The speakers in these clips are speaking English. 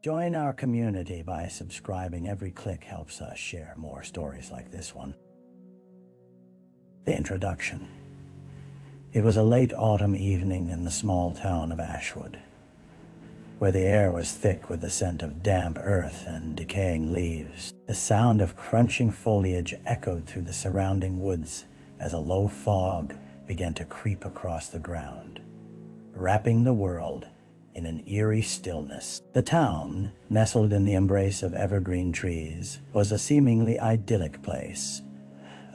Join our community by subscribing. Every click helps us share more stories like this one. The introduction. It was a late autumn evening in the small town of Ashwood, where the air was thick with the scent of damp earth and decaying leaves. The sound of crunching foliage echoed through the surrounding woods as a low fog began to creep across the ground, wrapping the world in an eerie stillness. The town, nestled in the embrace of evergreen trees, was a seemingly idyllic place,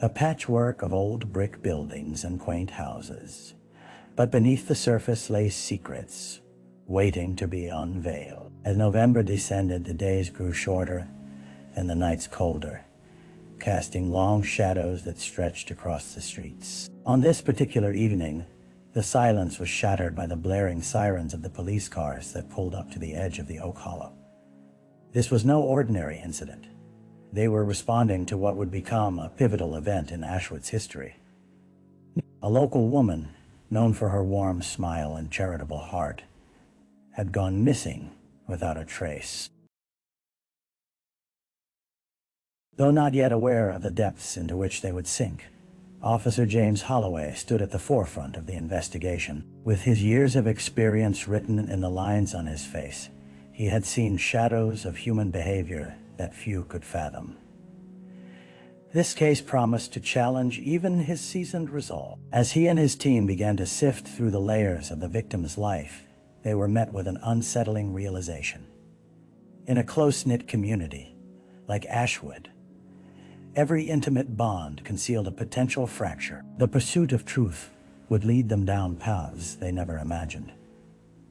a patchwork of old brick buildings and quaint houses. But beneath the surface lay secrets, waiting to be unveiled. As November descended, the days grew shorter and the nights colder, casting long shadows that stretched across the streets. On this particular evening, the silence was shattered by the blaring sirens of the police cars that pulled up to the edge of the Oak Hollow. This was no ordinary incident. They were responding to what would become a pivotal event in Ashwood's history. A local woman, known for her warm smile and charitable heart, had gone missing without a trace. Though not yet aware of the depths into which they would sink, Officer James Holloway stood at the forefront of the investigation. With his years of experience written in the lines on his face, he had seen shadows of human behavior that few could fathom. This case promised to challenge even his seasoned resolve. As he and his team began to sift through the layers of the victim's life, they were met with an unsettling realization. In a close-knit community like Ashwood, every intimate bond concealed a potential fracture. The pursuit of truth would lead them down paths they never imagined,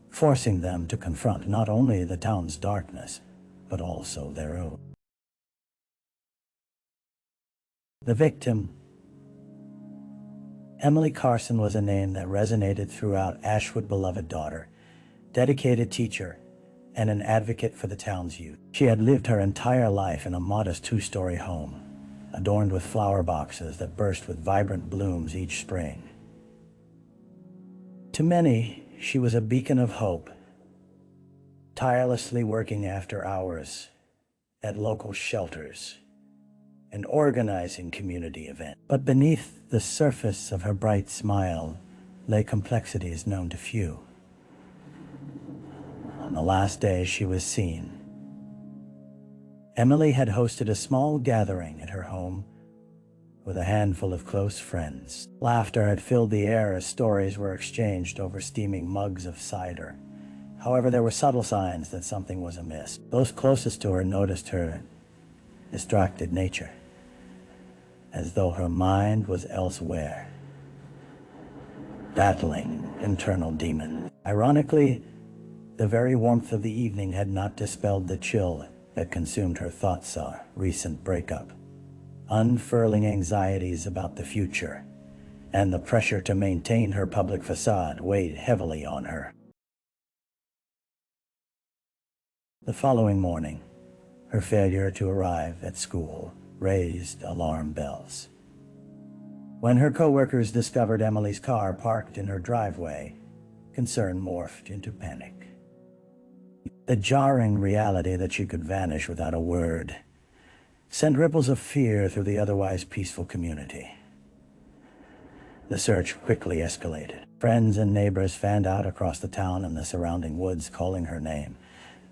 forcing them to confront not only the town's darkness, but also their own. The victim, Emily Carson, was a name that resonated throughout Ashwood. Beloved daughter, dedicated teacher, and an advocate for the town's youth. She had lived her entire life in a modest two-story home, adorned with flower boxes that burst with vibrant blooms each spring. To many, she was a beacon of hope, tirelessly working after hours at local shelters and organizing community events. But beneath the surface of her bright smile lay complexities known to few. On the last day she was seen, Emily had hosted a small gathering at her home with a handful of close friends. Laughter had filled the air as stories were exchanged over steaming mugs of cider. However, there were subtle signs that something was amiss. Those closest to her noticed her distracted nature, as though her mind was elsewhere, battling internal demons. Ironically, the very warmth of the evening had not dispelled the chill that consumed her thoughts. A recent breakup, unfurling anxieties about the future, and the pressure to maintain her public facade weighed heavily on her. The following morning, her failure to arrive at school raised alarm bells. When her coworkers discovered Emily's car parked in her driveway, concern morphed into panic. The jarring reality that she could vanish without a word sent ripples of fear through the otherwise peaceful community. The search quickly escalated. Friends and neighbors fanned out across the town and the surrounding woods calling her name,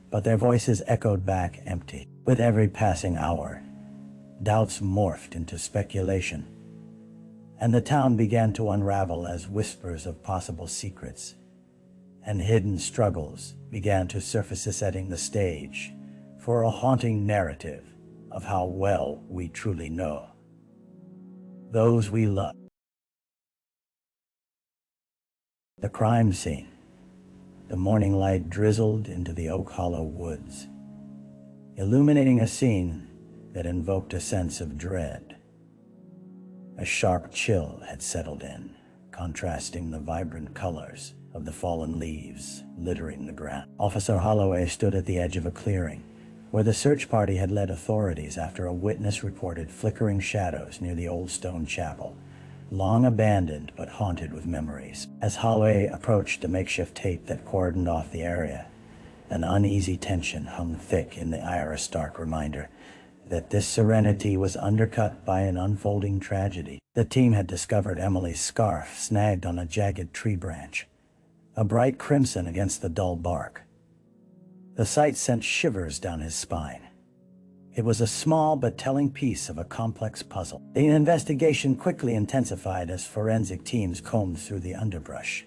but their voices echoed back empty. With every passing hour, doubts morphed into speculation, and the town began to unravel as whispers of possible secrets and hidden struggles began to surface, setting the stage for a haunting narrative of how well we truly know those we love. The crime scene. The morning light drizzled into the Oak Hollow woods, illuminating a scene that invoked a sense of dread. A sharp chill had settled in, contrasting the vibrant colors of the fallen leaves littering the ground. Officer Holloway stood at the edge of a clearing, where the search party had led authorities after a witness reported flickering shadows near the old stone chapel, long abandoned but haunted with memories. As Holloway approached the makeshift tape that cordoned off the area, An uneasy tension hung thick in the air, a stark reminder that this serenity was undercut by an unfolding tragedy. The team had discovered Emily's scarf snagged on a jagged tree branch, a bright crimson against the dull bark. The sight sent shivers down his spine. It was a small but telling piece of a complex puzzle. The investigation quickly intensified as forensic teams combed through the underbrush,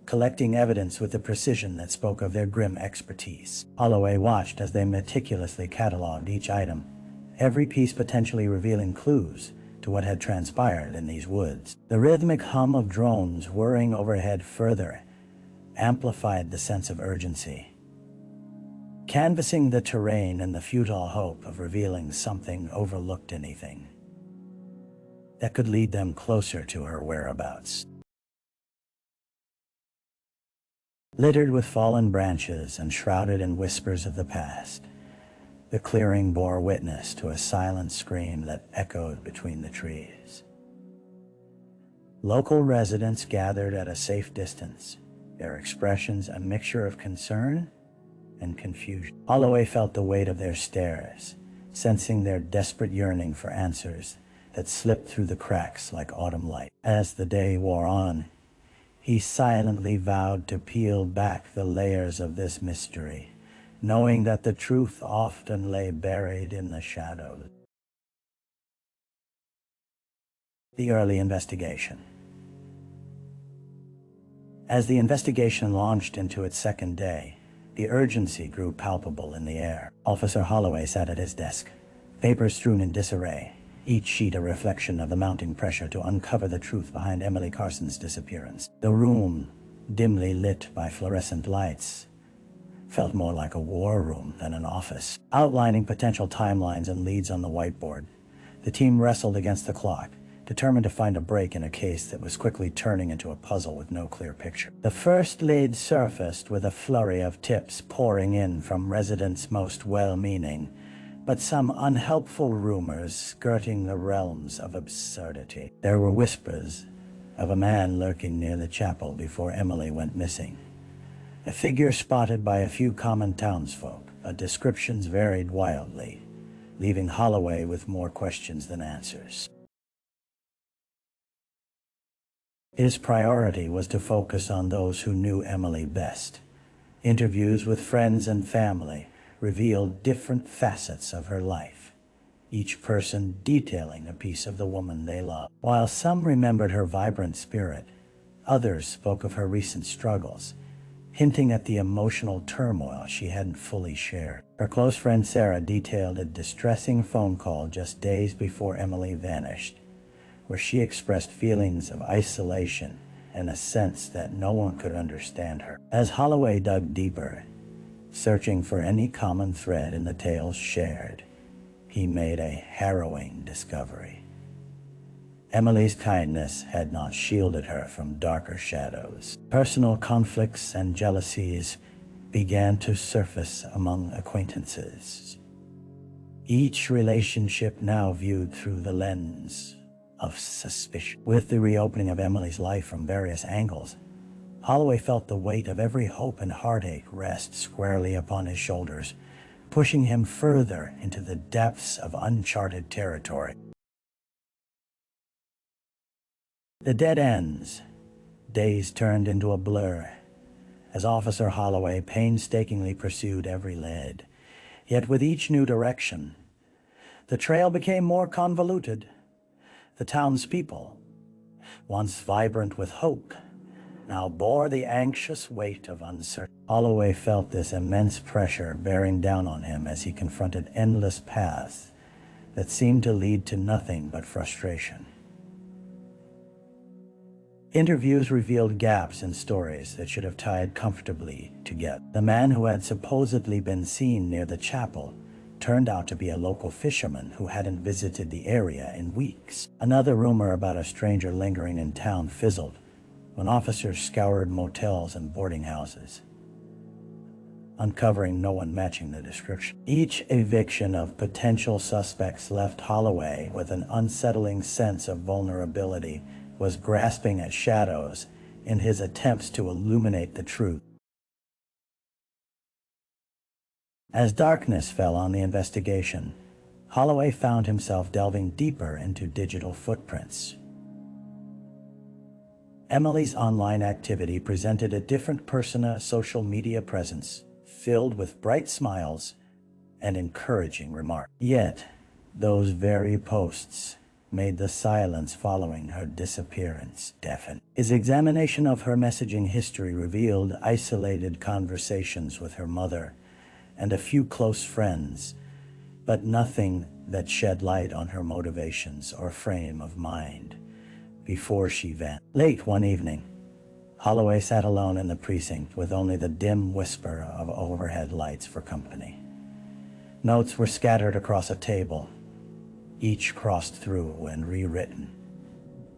collecting evidence with the precision that spoke of their grim expertise. Holloway watched as they meticulously cataloged each item, every piece potentially revealing clues to what had transpired in these woods. The rhythmic hum of drones whirring overhead further amplified the sense of urgency, canvassing the terrain in the futile hope of revealing something overlooked, anything that could lead them closer to her whereabouts. Littered with fallen branches and shrouded in whispers of the past, the clearing bore witness to a silent scream that echoed between the trees. Local residents gathered at a safe distance, their expressions a mixture of concern and confusion. Holloway felt the weight of their stares, sensing their desperate yearning for answers that slipped through the cracks like autumn light. As the day wore on, he silently vowed to peel back the layers of this mystery, knowing that the truth often lay buried in the shadows. The early investigation. As the investigation launched into its second day, the urgency grew palpable in the air. Officer Holloway sat at his desk, papers strewn in disarray, each sheet a reflection of the mounting pressure to uncover the truth behind Emily Carson's disappearance. The room, dimly lit by fluorescent lights, felt more like a war room than an office. Outlining potential timelines and leads on the whiteboard, the team wrestled against the clock, determined to find a break in a case that was quickly turning into a puzzle with no clear picture. The first lead surfaced with a flurry of tips pouring in from residents most well-meaning, but some unhelpful rumors skirting the realms of absurdity. There were whispers of a man lurking near the chapel before Emily went missing, a figure spotted by a few common townsfolk. Descriptions varied wildly, leaving Holloway with more questions than answers. His priority was to focus on those who knew Emily best. Interviews with friends and family revealed different facets of her life, each person detailing a piece of the woman they loved. While some remembered her vibrant spirit, others spoke of her recent struggles, hinting at the emotional turmoil she hadn't fully shared. Her close friend Sarah detailed a distressing phone call just days before Emily vanished, where she expressed feelings of isolation and a sense that no one could understand her. As Holloway dug deeper, searching for any common thread in the tales shared, he made a harrowing discovery. Emily's kindness had not shielded her from darker shadows. Personal conflicts and jealousies began to surface among acquaintances, each relationship now viewed through the lens of suspicion. With the reopening of Emily's life from various angles, Holloway felt the weight of every hope and heartache rest squarely upon his shoulders, pushing him further into the depths of uncharted territory. The dead ends. Days turned into a blur as Officer Holloway painstakingly pursued every lead. Yet with each new direction, the trail became more convoluted. The townspeople, once vibrant with hope, now bore the anxious weight of uncertainty. Holloway felt this immense pressure bearing down on him as he confronted endless paths that seemed to lead to nothing but frustration. Interviews revealed gaps in stories that should have tied comfortably together. The man who had supposedly been seen near the chapel turned out to be a local fisherman who hadn't visited the area in weeks. Another rumor about a stranger lingering in town fizzled when officers scoured motels and boarding houses, uncovering no one matching the description. Each eviction of potential suspects left Holloway with an unsettling sense of vulnerability, was grasping at shadows in his attempts to illuminate the truth. As darkness fell on the investigation, Holloway found himself delving deeper into digital footprints. Emily's online activity presented a different persona social media presence, filled with bright smiles and encouraging remarks. Yet, those very posts made the silence following her disappearance deafening. His examination of her messaging history revealed isolated conversations with her mother and a few close friends, but nothing that shed light on her motivations or frame of mind before she vanished. Late one evening, Holloway sat alone in the precinct with only the dim whisper of overhead lights for company. Notes were scattered across a table, each crossed through and rewritten,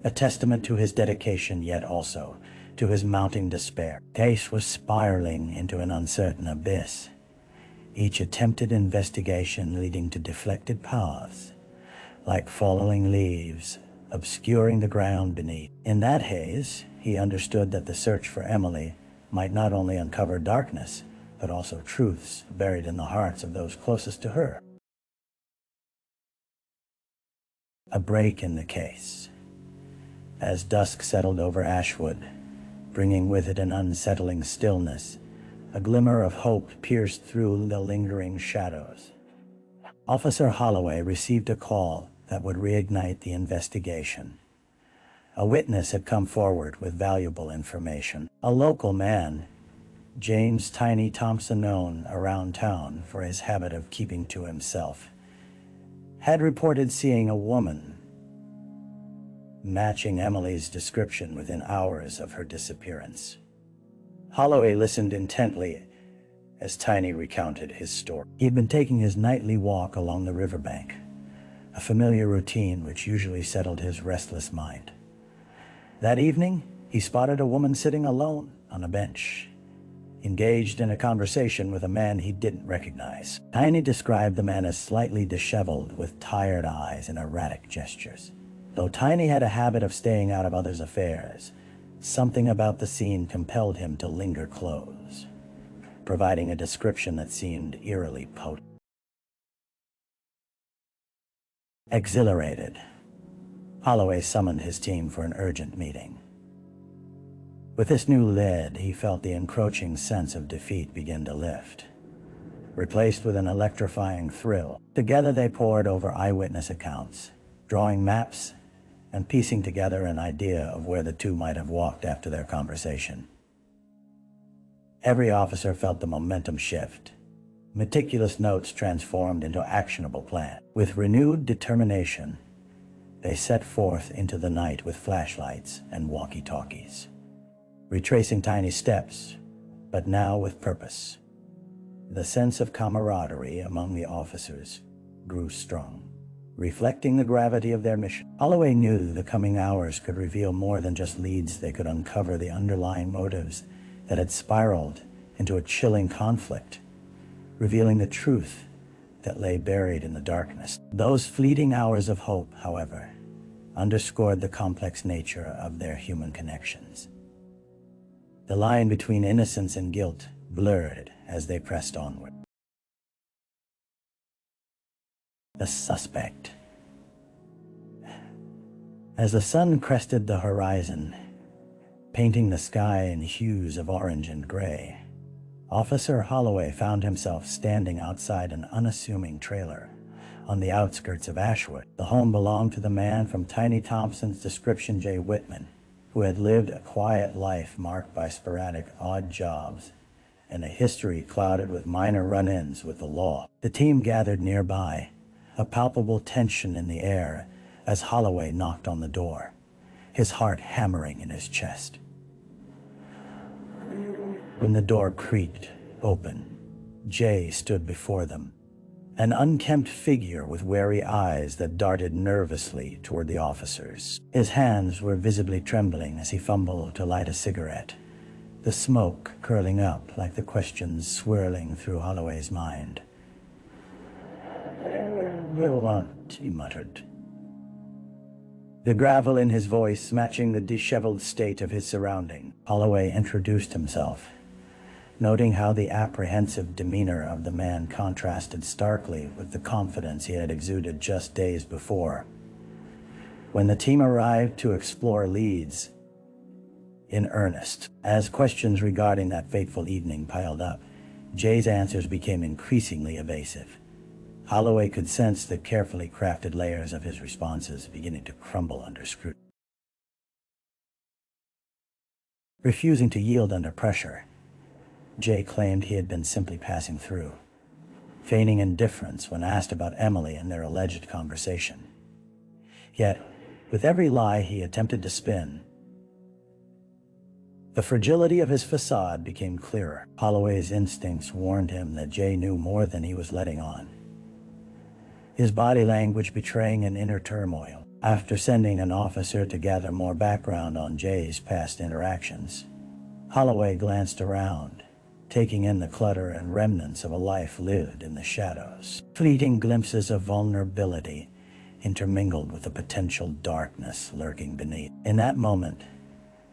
a testament to his dedication, yet also to his mounting despair. Case was spiraling into an uncertain abyss, each attempted investigation leading to deflected paths, like falling leaves obscuring the ground beneath. In that haze, he understood that the search for Emily might not only uncover darkness, but also truths buried in the hearts of those closest to her. A break in the case. As dusk settled over Ashwood, bringing with it an unsettling stillness, a glimmer of hope pierced through the lingering shadows. Officer Holloway received a call that would reignite the investigation. A witness had come forward with valuable information. A local man, James Tiny Thompson, known around town for his habit of keeping to himself, had reported seeing a woman matching Emily's description within hours of her disappearance. Holloway listened intently as Tiny recounted his story. He had been taking his nightly walk along the riverbank, a familiar routine which usually settled his restless mind. That evening, he spotted a woman sitting alone on a bench, engaged in a conversation with a man he didn't recognize. Tiny described the man as slightly disheveled, with tired eyes and erratic gestures. Though Tiny had a habit of staying out of others' affairs, something about the scene compelled him to linger close, providing a description that seemed eerily potent. Exhilarated, Holloway summoned his team for an urgent meeting. With this new lead, he felt the encroaching sense of defeat begin to lift, replaced with an electrifying thrill. Together they pored over eyewitness accounts, drawing maps and piecing together an idea of where the two might have walked after their conversation. Every officer felt the momentum shift, meticulous notes transformed into actionable plans. With renewed determination, they set forth into the night with flashlights and walkie-talkies, retracing Tiny's steps, but now with purpose. The sense of camaraderie among the officers grew strong, reflecting the gravity of their mission. Holloway knew the coming hours could reveal more than just leads. They could uncover the underlying motives that had spiraled into a chilling conflict, revealing the truth that lay buried in the darkness. Those fleeting hours of hope, however, underscored the complex nature of their human connections. The line between innocence and guilt blurred as they pressed onward. The suspect. As the sun crested the horizon, painting the sky in hues of orange and gray, Officer Holloway found himself standing outside an unassuming trailer on the outskirts of Ashwood. The home belonged to the man from Tiny Thompson's description, Jay Whitman, who had lived a quiet life marked by sporadic odd jobs and a history clouded with minor run-ins with the law. The team gathered nearby, a palpable tension in the air as Holloway knocked on the door, his heart hammering in his chest. When the door creaked open, Jay stood before them, an unkempt figure with wary eyes that darted nervously toward the officers. His hands were visibly trembling as he fumbled to light a cigarette, the smoke curling up like the questions swirling through Holloway's mind. "We'll want," he muttered, the gravel in his voice matching the disheveled state of his surroundings. Holloway introduced himself, noting how the apprehensive demeanor of the man contrasted starkly with the confidence he had exuded just days before. When the team arrived to explore leads in earnest, as questions regarding that fateful evening piled up, Jay's answers became increasingly evasive. Holloway could sense the carefully crafted layers of his responses beginning to crumble under scrutiny. Refusing to yield under pressure, Jay claimed he had been simply passing through, feigning indifference when asked about Emily and their alleged conversation. Yet, with every lie he attempted to spin, the fragility of his facade became clearer. Holloway's instincts warned him that Jay knew more than he was letting on, his body language betraying an inner turmoil. After sending an officer to gather more background on Jay's past interactions, Holloway glanced around, taking in the clutter and remnants of a life lived in the shadows. Fleeting glimpses of vulnerability intermingled with the potential darkness lurking beneath. In that moment,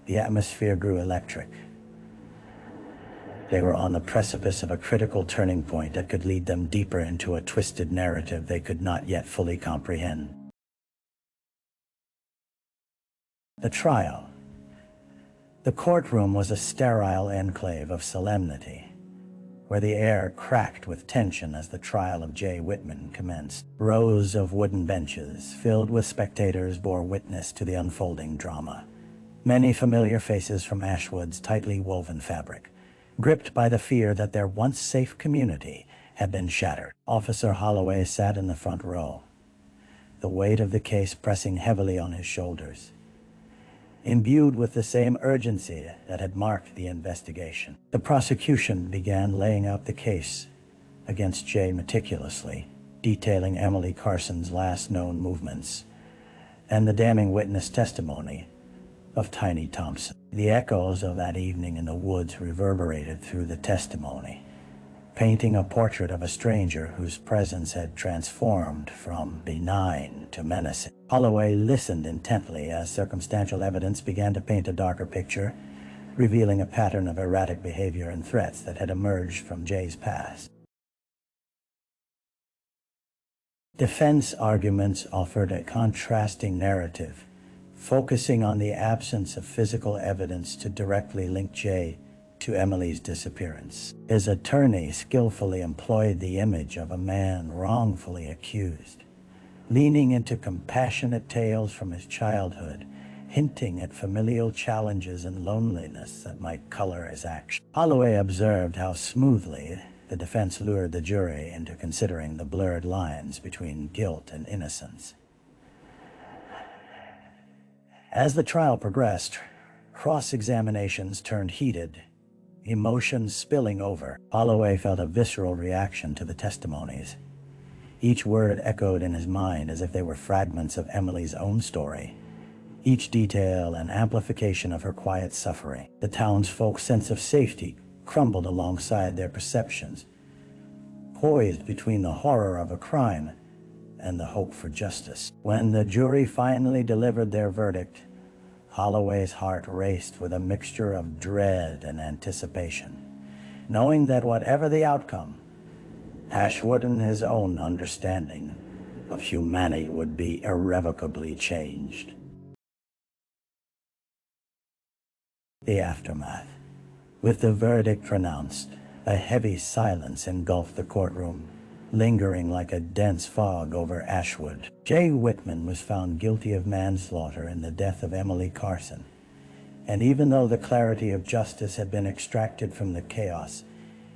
the atmosphere grew electric. They were on the precipice of a critical turning point that could lead them deeper into a twisted narrative they could not yet fully comprehend. The trial. The courtroom was a sterile enclave of solemnity, where the air cracked with tension as the trial of Jay Whitman commenced. Rows of wooden benches filled with spectators bore witness to the unfolding drama. Many familiar faces from Ashwood's tightly woven fabric, gripped by the fear that their once safe community had been shattered. Officer Holloway sat in the front row, the weight of the case pressing heavily on his shoulders, imbued with the same urgency that had marked the investigation. The prosecution began laying out the case against Jay meticulously, detailing Emily Carson's last known movements and the damning witness testimony of Tiny Thompson. The echoes of that evening in the woods reverberated through the testimony, painting a portrait of a stranger whose presence had transformed from benign to menacing. Holloway listened intently as circumstantial evidence began to paint a darker picture, revealing a pattern of erratic behavior and threats that had emerged from Jay's past. Defense arguments offered a contrasting narrative, focusing on the absence of physical evidence to directly link Jay to Emily's disappearance. His attorney skillfully employed the image of a man wrongfully accused, leaning into compassionate tales from his childhood, hinting at familial challenges and loneliness that might color his action. Holloway observed how smoothly the defense lured the jury into considering the blurred lines between guilt and innocence. As the trial progressed, cross-examinations turned heated, emotions spilling over. Holloway felt a visceral reaction to the testimonies. Each word echoed in his mind as if they were fragments of Emily's own story, each detail an amplification of her quiet suffering. The townsfolk's sense of safety crumbled alongside their perceptions, poised between the horror of a crime and the hope for justice. When the jury finally delivered their verdict, Holloway's heart raced with a mixture of dread and anticipation, knowing that whatever the outcome, Ashwood and his own understanding of humanity would be irrevocably changed. The aftermath. With the verdict pronounced, a heavy silence engulfed the courtroom, lingering like a dense fog over Ashwood. Jay Whitman was found guilty of manslaughter in the death of Emily Carson, and even though the clarity of justice had been extracted from the chaos,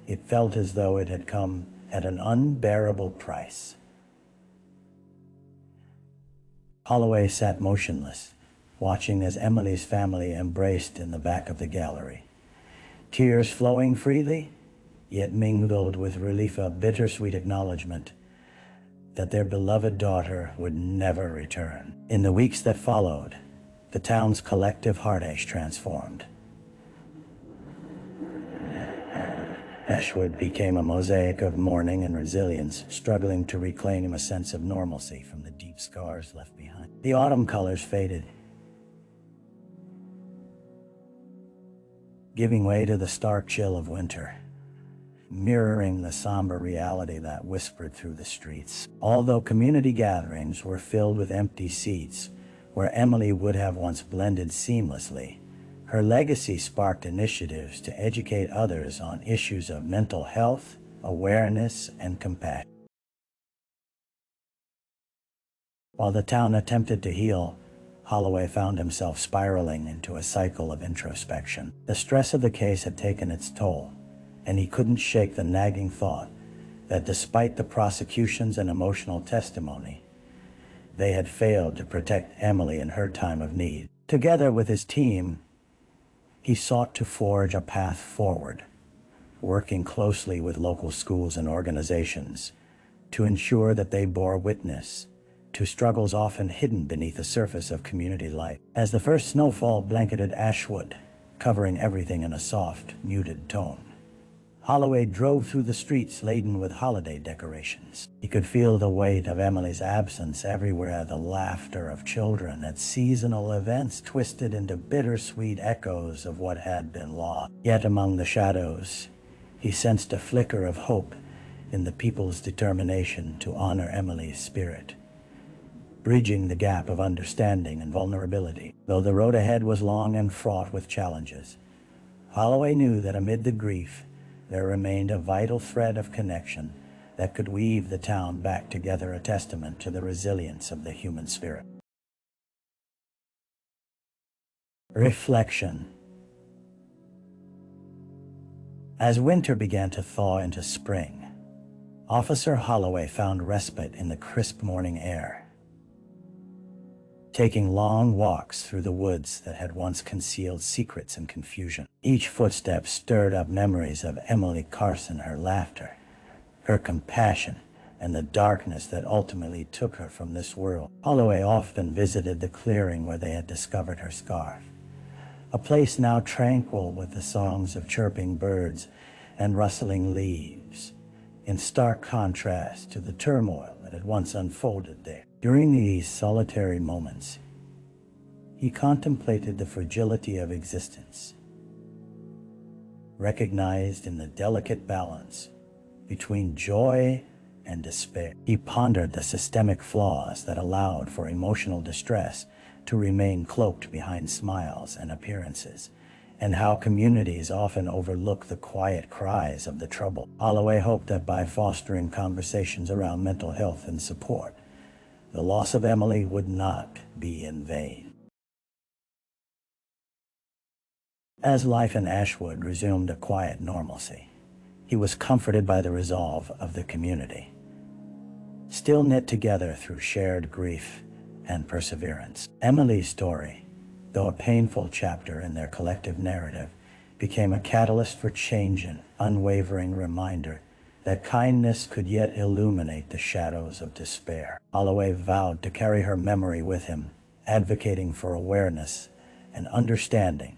it felt as though it had come at an unbearable price. Holloway sat motionless, watching as Emily's family embraced in the back of the gallery, tears flowing freely, yet mingled with relief a bittersweet acknowledgement that their beloved daughter would never return. In the weeks that followed, the town's collective heartache transformed. Ashwood became a mosaic of mourning and resilience, struggling to reclaim a sense of normalcy from the deep scars left behind. The autumn colors faded, giving way to the stark chill of winter. mirroring the somber reality that whispered through the streets. Although community gatherings were filled with empty seats, where Emily would have once blended seamlessly, her legacy sparked initiatives to educate others on issues of mental health, awareness, and compassion. While the town attempted to heal, Holloway found himself spiraling into a cycle of introspection. The stress of the case had taken its toll, and he couldn't shake the nagging thought that despite the prosecutions and emotional testimony, they had failed to protect Emily in her time of need. Together with his team, he sought to forge a path forward, working closely with local schools and organizations to ensure that they bore witness to struggles often hidden beneath the surface of community life. As the first snowfall blanketed Ashwood, covering everything in a soft, muted tone, Holloway drove through the streets laden with holiday decorations. He could feel the weight of Emily's absence everywhere, the laughter of children at seasonal events twisted into bittersweet echoes of what had been lost. Yet among the shadows, he sensed a flicker of hope in the people's determination to honor Emily's spirit, bridging the gap of understanding and vulnerability. Though the road ahead was long and fraught with challenges, Holloway knew that amid the grief, there remained a vital thread of connection that could weave the town back together, a testament to the resilience of the human spirit. Reflection. As winter began to thaw into spring, Officer Holloway found respite in the crisp morning air. Taking long walks through the woods that had once concealed secrets and confusion. Each footstep stirred up memories of Emily Carson, her laughter, her compassion, and the darkness that ultimately took her from this world. Holloway often visited the clearing where they had discovered her scarf, a place now tranquil with the songs of chirping birds and rustling leaves, in stark contrast to the turmoil that had once unfolded there. During these solitary moments, he contemplated the fragility of existence, recognized in the delicate balance between joy and despair. He pondered the systemic flaws that allowed for emotional distress to remain cloaked behind smiles and appearances, and how communities often overlook the quiet cries of the troubled. Holloway hoped that by fostering conversations around mental health and support, the loss of Emily would not be in vain. As life in Ashwood resumed a quiet normalcy, he was comforted by the resolve of the community, still knit together through shared grief and perseverance. Emily's story, though a painful chapter in their collective narrative, became a catalyst for change and unwavering reminder that kindness could yet illuminate the shadows of despair. Holloway vowed to carry her memory with him, advocating for awareness and understanding,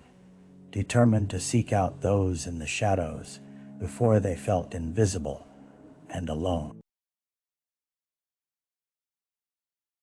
determined to seek out those in the shadows before they felt invisible and alone.